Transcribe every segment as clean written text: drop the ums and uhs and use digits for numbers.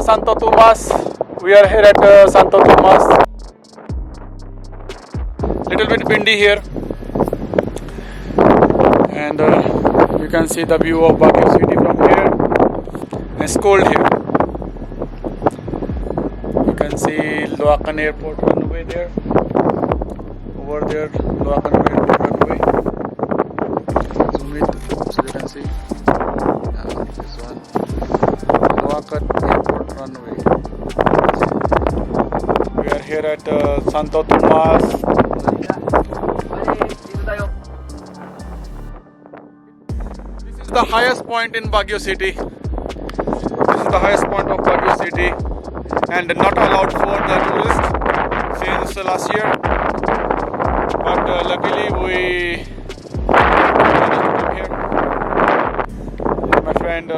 Santo Tomas. We are here at Santo Tomas. Little bit windy here, and you can see the view of Baguio city from here. It's cold here. You can see Loacan Airport runway there. Over there, Loacan Airport runway. Zoom it so you can see. This one, Loacan Airport runway. We are here at Santo Tomas. This is the highest point in Baguio city. This is the highest point of Baguio city, and not allowed for the tourists since last year. But luckily we managed to come here. My friend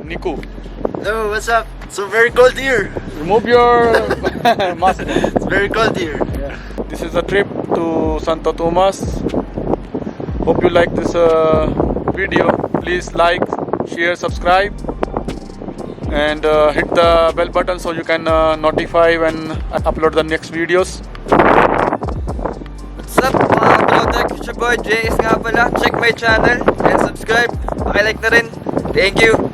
Niku. Hello, what's up? So very cold here. Remove your mask. It's very cold here. Yeah. This is a trip to Santo Tomas. Hope you like this video. Please like, share, subscribe, and hit the bell button so you can notify when I upload the next videos. What's up mga Motovlog? It's your boy JS nga pala. Check my channel and subscribe. Pakilike na rin. Thank you.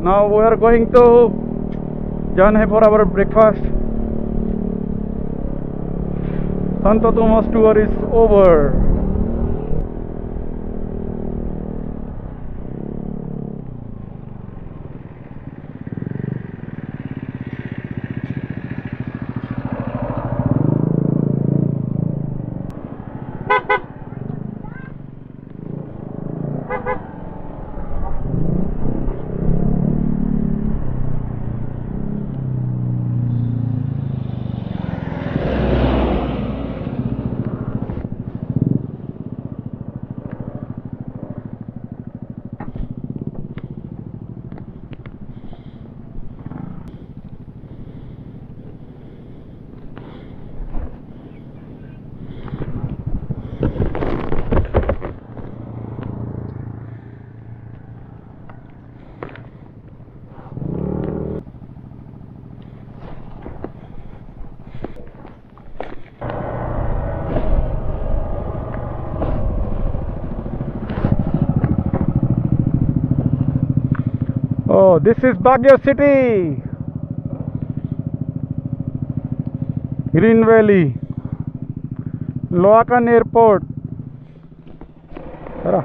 Now we are going to Jan hai for our breakfast. Santo Tomas tour is over. Oh, this is Baguio City, Green Valley, Loacan Airport. Tara.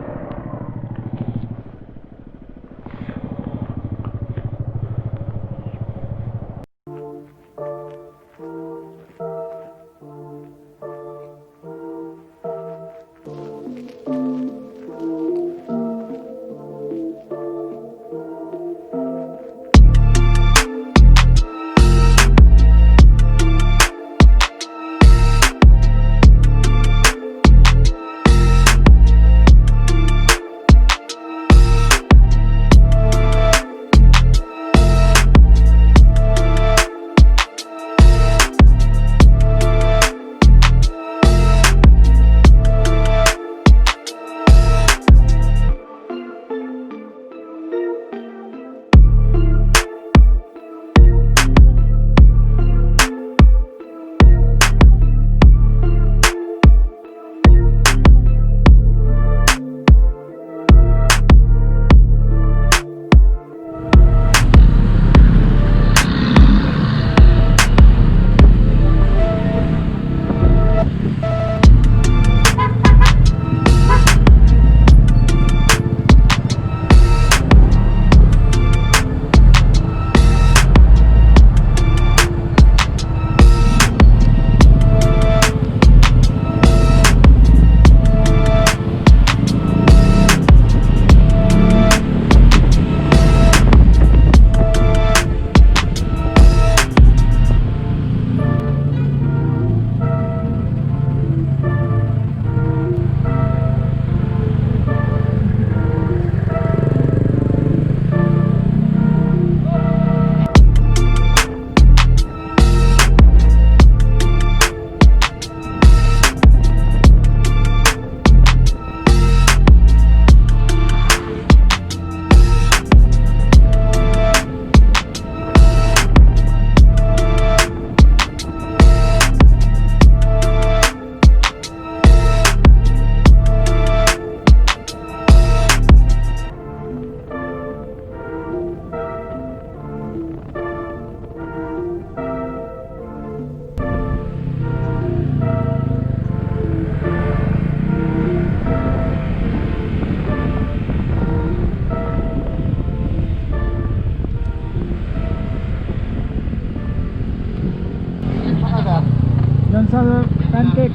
Yan sa pancake.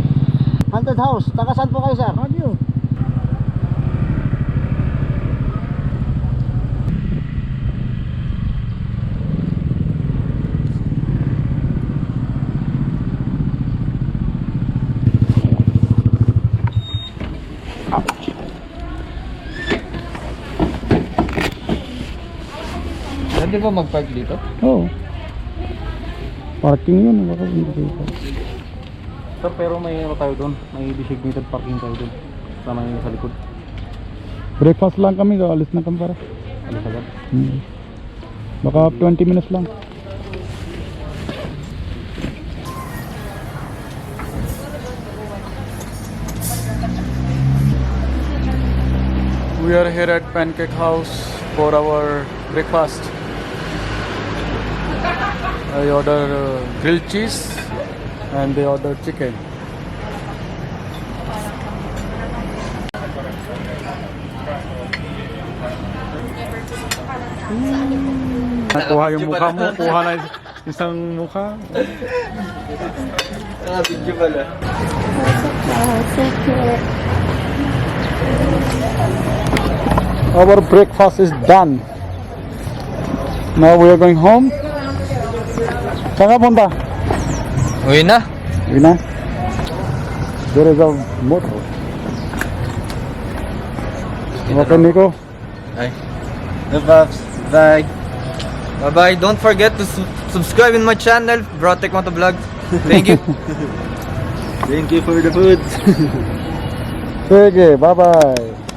Haunted house. Taga saan po kayo, sir? Baguio. Pwede ba mag-park dito? Oo. Parking yun. Baka hindi dito. Sir, pero may ano tayo doon. May designated parking tayo doon. Sa likod. Breakfast lang kami. Alis na kami para. Alis agad. Baka 20 minutes lang. We are here at Pancake House for our breakfast. I order grilled cheese and they order chicken. Nakuha yung mukha mo, kuha na isang mukha. Video pala. Our breakfast is done. Now we are going home. Saan ka punta? Uwi na. Uwi na. There is a motor. Okay, Nico. Ay. The Pops. Bye. Bye-bye. Don't forget to subscribe in my channel, Brotek Motovlog. Thank you. Thank you for the food. Sige, bye-bye.